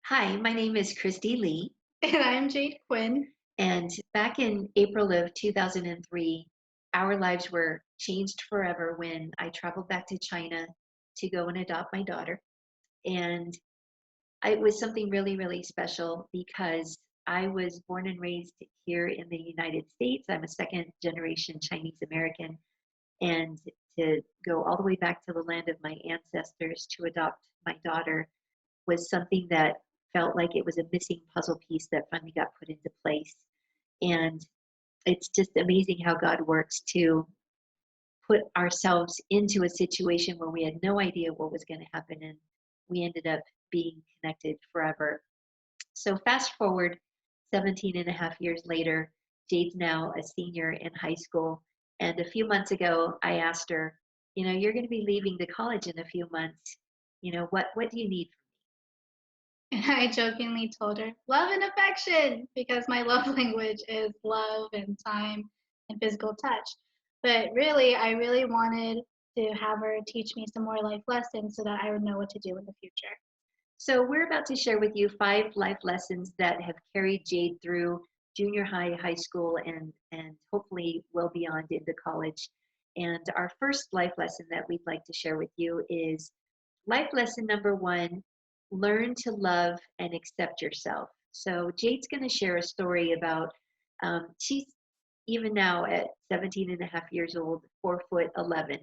Hi, my name is Kristi Lee, And I'm Jade Quinn. and back in April of 2003, our lives were changed forever when I traveled back to China to go and adopt my daughter. And it was something really, really special because I was born and raised here in the United States. I'm a second generation Chinese American, and to go all the way back to the land of my ancestors to adopt my daughter was something that felt like it was a missing puzzle piece that finally got put into place. And it's just amazing how God works to put ourselves into a situation where we had no idea what was going to happen. And we ended up being connected forever. So, fast forward 17 and a half years later, Jade's now a senior in high school. And a few months ago, I asked her, you're going to be leaving the college in a few months. What do you need? And I jokingly told her, love and affection, because my love language is love and time and physical touch. But really, I really wanted to have her teach me some more life lessons so that I would know what to do in the future. So, we're about to share with you 5 life lessons that have carried Jade through junior high, high school, and hopefully well beyond into college. And our first life lesson that we'd like to share with you is life lesson number 1: learn to love and accept yourself. So, Jade's going to share a story about she's even now at 17 and a half years old, 4 foot 11.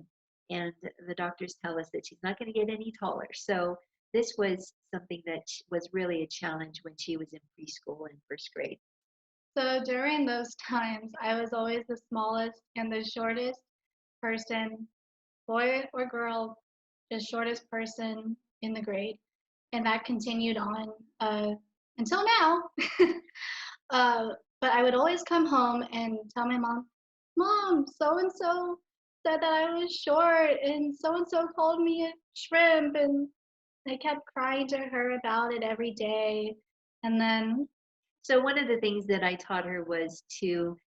And the doctors tell us that she's not going to get any taller. So, this was something that was really a challenge when she was in preschool and first grade. So during those times, I was always the smallest and the shortest person, boy or girl, the shortest person in the grade. And that continued on until now. But I would always come home and tell my mom, Mom, so and so said that I was short, and so called me a shrimp. And I kept crying to her about it every day. And then, So, one of the things that I taught her was to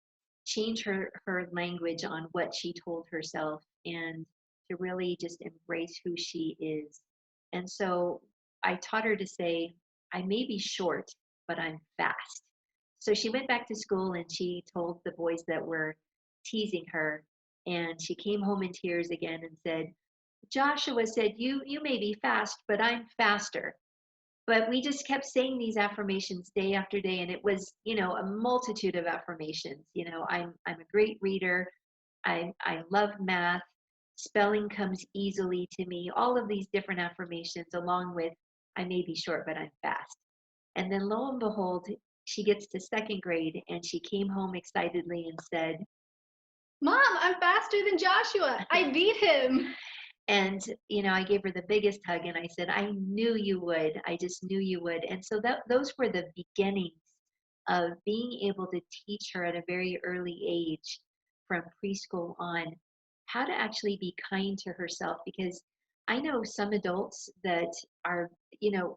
change her language on what she told herself and to really just embrace who she is. And so I taught her to say, I may be short, but I'm fast. So she went back to school and she told the boys that were teasing her, and she came home in tears again and said, Joshua said, you may be fast, but I'm faster. But we just kept saying these affirmations day after day, and it was, a multitude of affirmations. I'm a great reader. I love math. Spelling comes easily to me. All of these different affirmations, along with I may be short, but I'm fast. And then lo and behold, she gets to second grade and she came home excitedly and said, Mom, I'm faster than Joshua. I beat him. and I gave her the biggest hug and I said, I knew you would. I just knew you would. And so those were the beginnings of being able to teach her at a very early age, from preschool on, how to actually be kind to herself. Because I know some adults that are,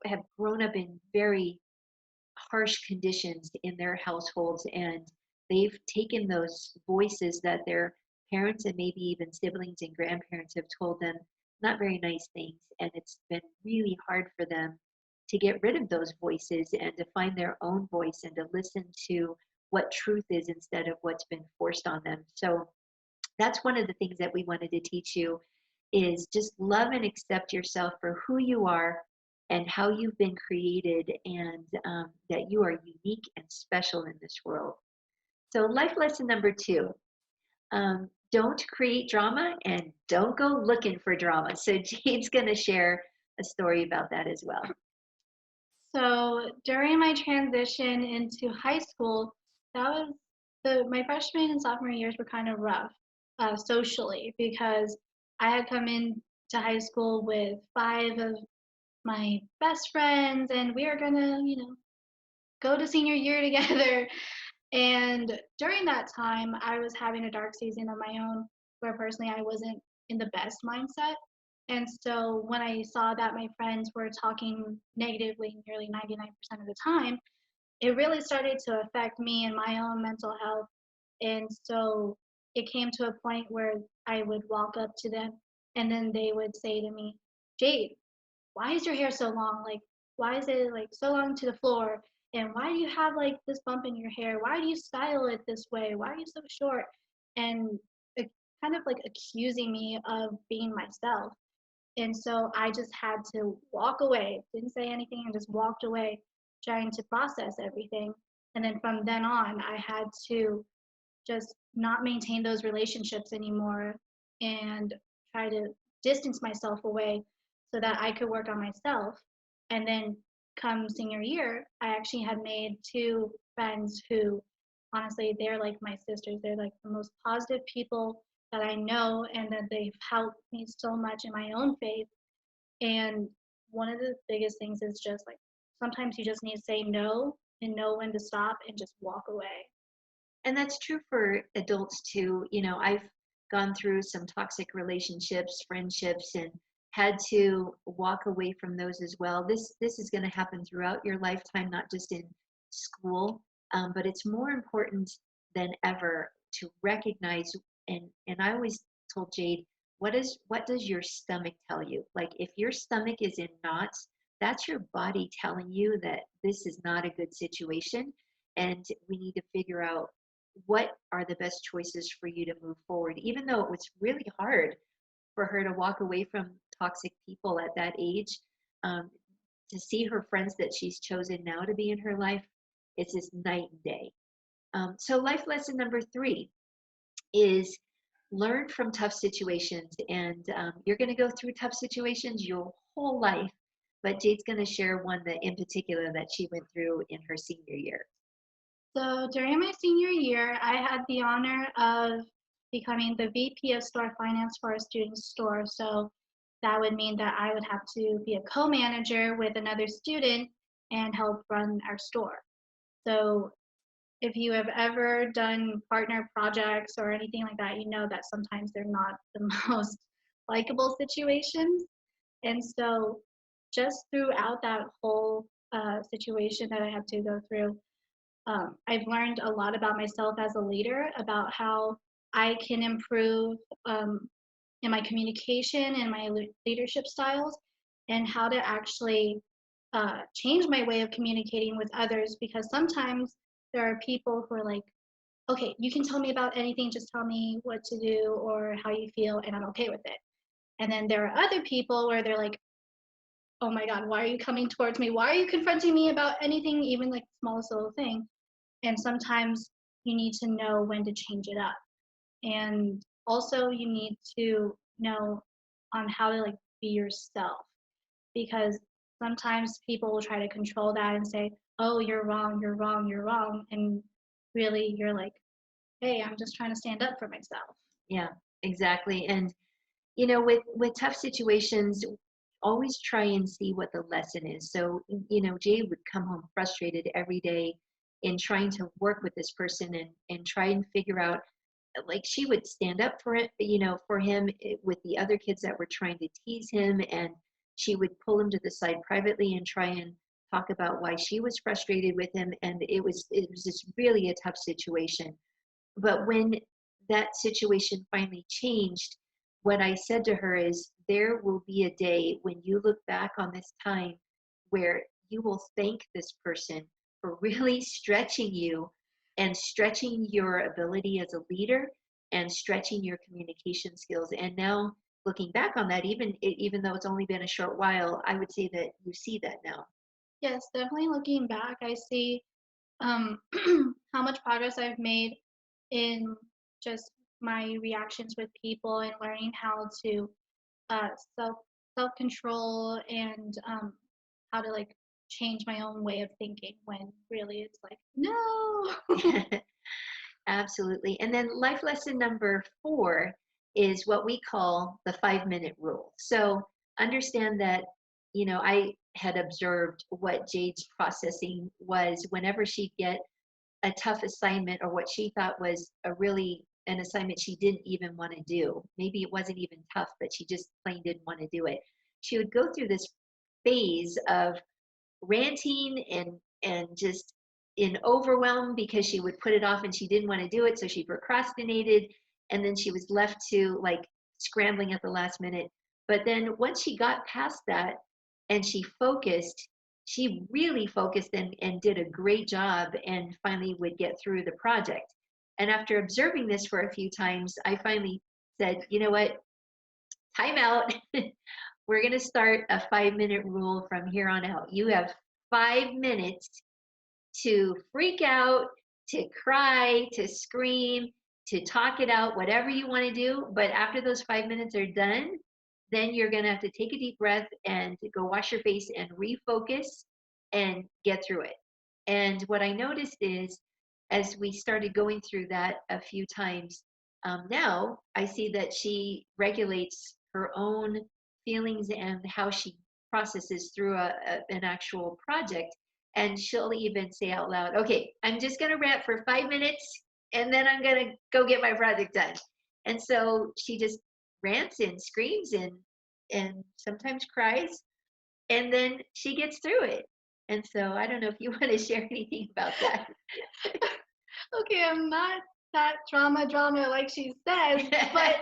have grown up in very harsh conditions in their households, and they've taken those voices that their parents and maybe even siblings and grandparents have told them not very nice things, and it's been really hard for them to get rid of those voices and to find their own voice and to listen to what truth is instead of what's been forced on them. So that's one of the things that we wanted to teach you, is just love and accept yourself for who you are and how you've been created, and that you are unique and special in this world. So, life lesson number 2: don't create drama and don't go looking for drama. So, Jade's going to share a story about that as well. So during my transition into high school, that was my freshman and sophomore years were kind of rough socially because I had come in to high school with 5 of my best friends, and we were gonna, go to senior year together. And during that time, I was having a dark season of my own where personally I wasn't in the best mindset. And so when I saw that my friends were talking negatively nearly 99% of the time, it really started to affect me and my own mental health. And so it came to a point where I would walk up to them and then they would say to me, Jade, why is your hair so long? Like, why is it like so long to the floor? And why do you have like this bump in your hair? Why do you style it this way? Why are you so short? And it kind of like accusing me of being myself. And so I just had to walk away, didn't say anything, and just walked away, trying to process everything. And then from then on, I had to just not maintain those relationships anymore and try to distance myself away so that I could work on myself. And then come senior year, I actually had made two friends who honestly they're like my sisters. They're like the most positive people that I know and that they've helped me so much in my own faith. And one of the biggest things is just like sometimes you just need to say no and know when to stop and just walk away. And that's true for adults too. I've gone through some toxic relationships, friendships, and had to walk away from those as well. This is going to happen throughout your lifetime, not just in school, but it's more important than ever to recognize. And I always told Jade, what does your stomach tell you? Like if your stomach is in knots, that's your body telling you that this is not a good situation, and we need to figure out what are the best choices for you to move forward. Even though it was really hard for her to walk away from toxic people at that age, um, to see her friends that she's chosen now to be in her life, it's just night and day. So, life lesson number 3 is learn from tough situations. And you're going to go through tough situations your whole life. But Jade's going to share one that in particular that she went through in her senior year. So during my senior year, I had the honor of becoming the VP of store finance for our student store. So that would mean that I would have to be a co-manager with another student and help run our store. So if you have ever done partner projects or anything like that, you know that sometimes they're not the most likable situations. And so just throughout that whole situation that I had to go through, I've learned a lot about myself as a leader, about how I can improve in my communication and my leadership styles, and how to actually change my way of communicating with others. Because sometimes there are people who are like, okay, you can tell me about anything, just tell me what to do or how you feel, and I'm okay with it. And then there are other people where they're like, oh my God, why are you coming towards me? Why are you confronting me about anything, even like the smallest little thing? And sometimes you need to know when to change it up. And also you need to know on how to like be yourself, because sometimes people will try to control that and say, oh, you're wrong, you're wrong, you're wrong. And really you're like, hey, I'm just trying to stand up for myself. Yeah, exactly. And with tough situations, always try and see what the lesson is. So Jade would come home frustrated every day in trying to work with this person and try and figure out, like, she would stand up for it, for him, with the other kids that were trying to tease him, and she would pull him to the side privately and try and talk about why she was frustrated with him. And it was just really a tough situation. But when that situation finally changed, what I said to her is, there will be a day when you look back on this time where you will thank this person for really stretching you and stretching your ability as a leader and stretching your communication skills. And now, looking back on that, even though it's only been a short while, I would say that you see that now. Yes, definitely looking back, I see um, how much progress I've made in just my reactions with people and learning how to uh, self self control and how to like change my own way of thinking when really it's like no. Absolutely. And then life lesson number 4 is what we call the 5-minute rule. So understand that, I had observed what Jade's processing was whenever she'd get a tough assignment, or what she thought was an assignment she didn't even want to do. Maybe it wasn't even tough, but she just plain didn't want to do it. She would go through this phase of ranting and just in overwhelm, because she would put it off and she didn't want to do it, so she procrastinated, and then she was left to like scrambling at the last minute. But then once she got past that and she focused, she really focused and did a great job and finally would get through the project. And after observing this for a few times, I finally said, you know what, time out. We're going to start a 5 minute rule from here on out. You have 5 minutes to freak out, to cry, to scream, to talk it out, whatever you want to do. But after those 5 minutes are done, then you're going to have to take a deep breath and go wash your face and refocus and get through it. And what I noticed is, as we started going through that a few times, now I see that she regulates her own feelings and how she processes through an actual project. And she'll even say out loud, okay, I'm just going to rant for 5 minutes and then I'm going to go get my project done. And so she just rants and screams and sometimes cries, and then she gets through it. And so I don't know if you want to share anything about that. Okay, I'm not that drama like she says, but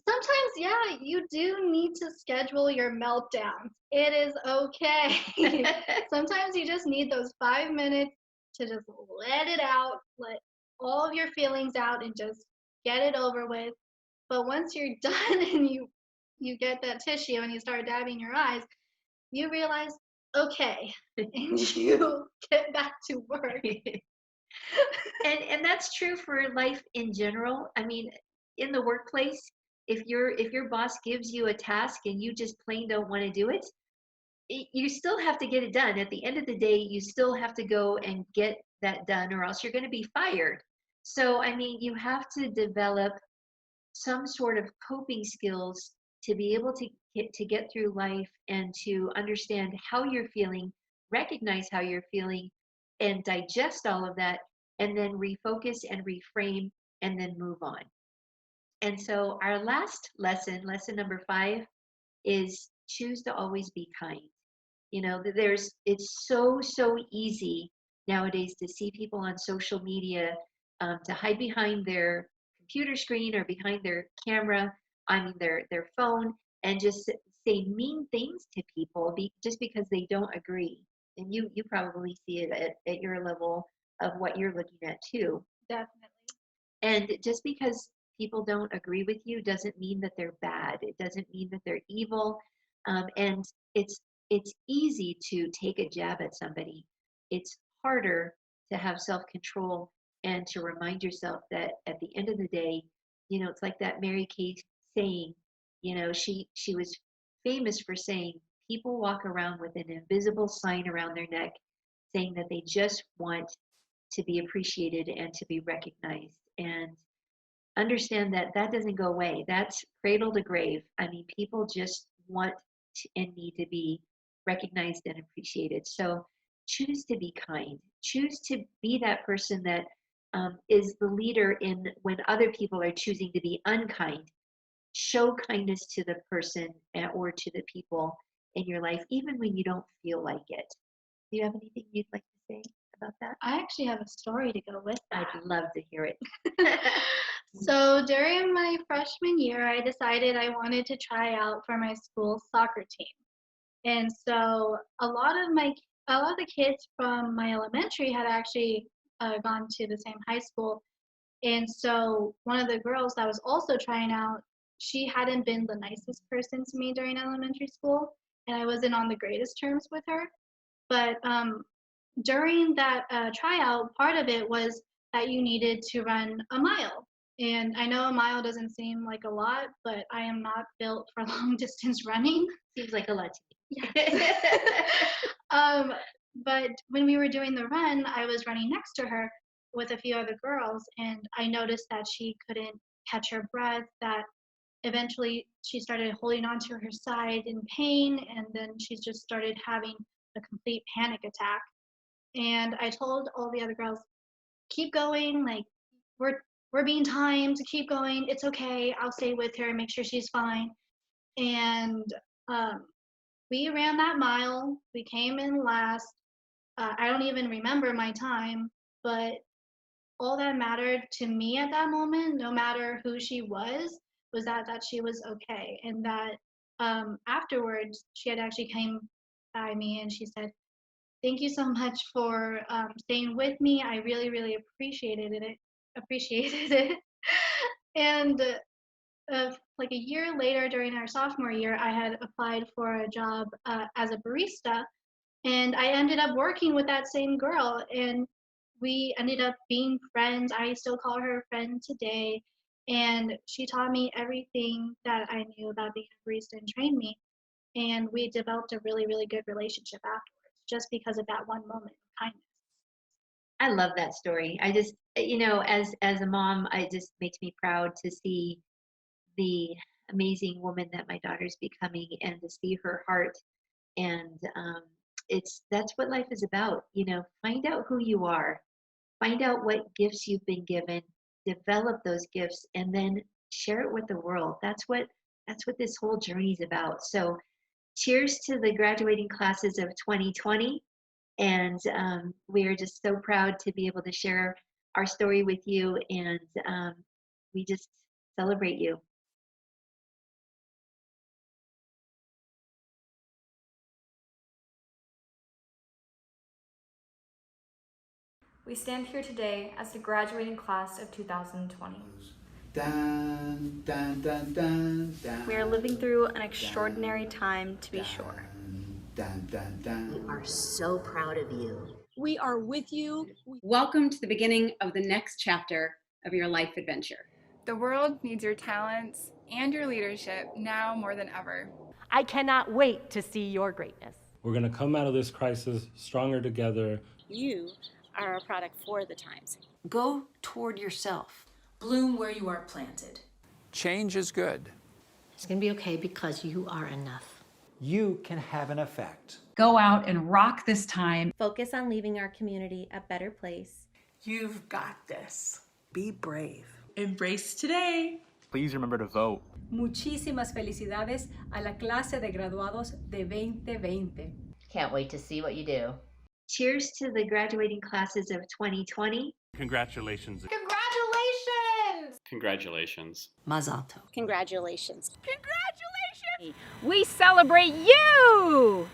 sometimes, yeah, you do need to schedule your meltdowns. It is okay. Sometimes you just need those 5 minutes to just let it out, let all of your feelings out, and just get it over with. But once you're done and you get that tissue and you start dabbing your eyes, you realize, okay, and you get back to work. And that's true for life in general. I mean, in the workplace, if your boss gives you a task and you just plain don't want to do it, you still have to get it done. At the end of the day, you still have to go and get that done, or else you're going to be fired. So, I mean, you have to develop some sort of coping skills to be able to get through life and to understand how you're feeling, recognize how you're feeling, and digest all of that, and then refocus and reframe and then move on. And so our last lesson, lesson number 5, is choose to always be kind. It's so easy nowadays to see people on social media, to hide behind their computer screen or behind their camera, I mean their phone, and just say mean things to people just because they don't agree. And you probably see it at your level of what you're looking at too. Definitely. And just because people don't agree with you doesn't mean that they're bad. It doesn't mean that they're evil. And it's easy to take a jab at somebody. It's harder to have self-control and to remind yourself that at the end of the day, it's like that Mary Kay saying. She was famous for saying people walk around with an invisible sign around their neck saying that they just want to be appreciated and to be recognized. And understand that that doesn't go away. That's cradle to grave. I mean, people just want and need to be recognized and appreciated. So choose to be kind. Choose to be that person that is the leader in when other people are choosing to be unkind. Show kindness to the person or to the people in your life, even when you don't feel like it. Do you have anything you'd like to say about that? I actually have a story to go with that. I'd love to hear it. So during my freshman year, I decided I wanted to try out for my school soccer team. And so a lot of the kids from my elementary had actually gone to the same high school. And so one of the girls that was also trying out, she hadn't been the nicest person to me during elementary school, and I wasn't on the greatest terms with her. But during that tryout, part of it was that you needed to run a mile. And I know a mile doesn't seem like a lot, but I am not built for long distance running. Seems like a lot to Yes. um, but when we were doing the run, I was running next to her with a few other girls, and I noticed that she couldn't catch her breath, that eventually she started holding onto her side in pain, and then she just started having a complete panic attack. And I told all the other girls, keep going, like we're we're being timed, keep going, it's okay, I'll stay with her, make sure she's fine. And um, we ran that mile, we came in last. I don't even remember my time, but all that mattered to me at that moment, no matter who she was that she was okay, and that afterwards she had actually came by me and she said, Thank you so much for staying with me. I really, really appreciated it. Appreciated it. And like a year later, during our sophomore year, I had applied for a job as a barista, and I ended up working with that same girl, and we ended up being friends. I still call her a friend today, and she taught me everything that I knew about being a barista and trained me. And we developed a really, really good relationship afterwards, just because of that one moment of kindness. I love that story. I just, as a mom, I just makes me proud to see the amazing woman that my daughter's becoming and to see her heart. And that's what life is about. Find out who you are, find out what gifts you've been given, develop those gifts, and then share it with the world. That's what this whole journey is about. So cheers to the graduating classes of 2020. And we are just so proud to be able to share our story with you. And we just celebrate you. We stand here today as the graduating class of 2020. Dun, dun, dun, dun, dun, We are living through an extraordinary time, to be sure. dun, dun, dun. We are so proud of you. We are with you. Welcome to the beginning of the next chapter of your life adventure. The world needs your talents and your leadership now more than ever. I cannot wait to see your greatness. We're going to come out of this crisis stronger together. You are a product for the times. Go toward yourself. Bloom where you are planted. Change is good. It's going to be okay because you are enough. You can have an effect. Go out and rock this time. Focus on leaving our community a better place. You've got this. Be brave. Embrace today. Please remember to vote. Muchísimas felicidades a la clase de graduados de 2020. Can't wait to see what you do. Cheers to the graduating classes of 2020. Congratulations. Congratulations. Congratulations. Mazel tov. Congratulations. Congratulations. We celebrate you!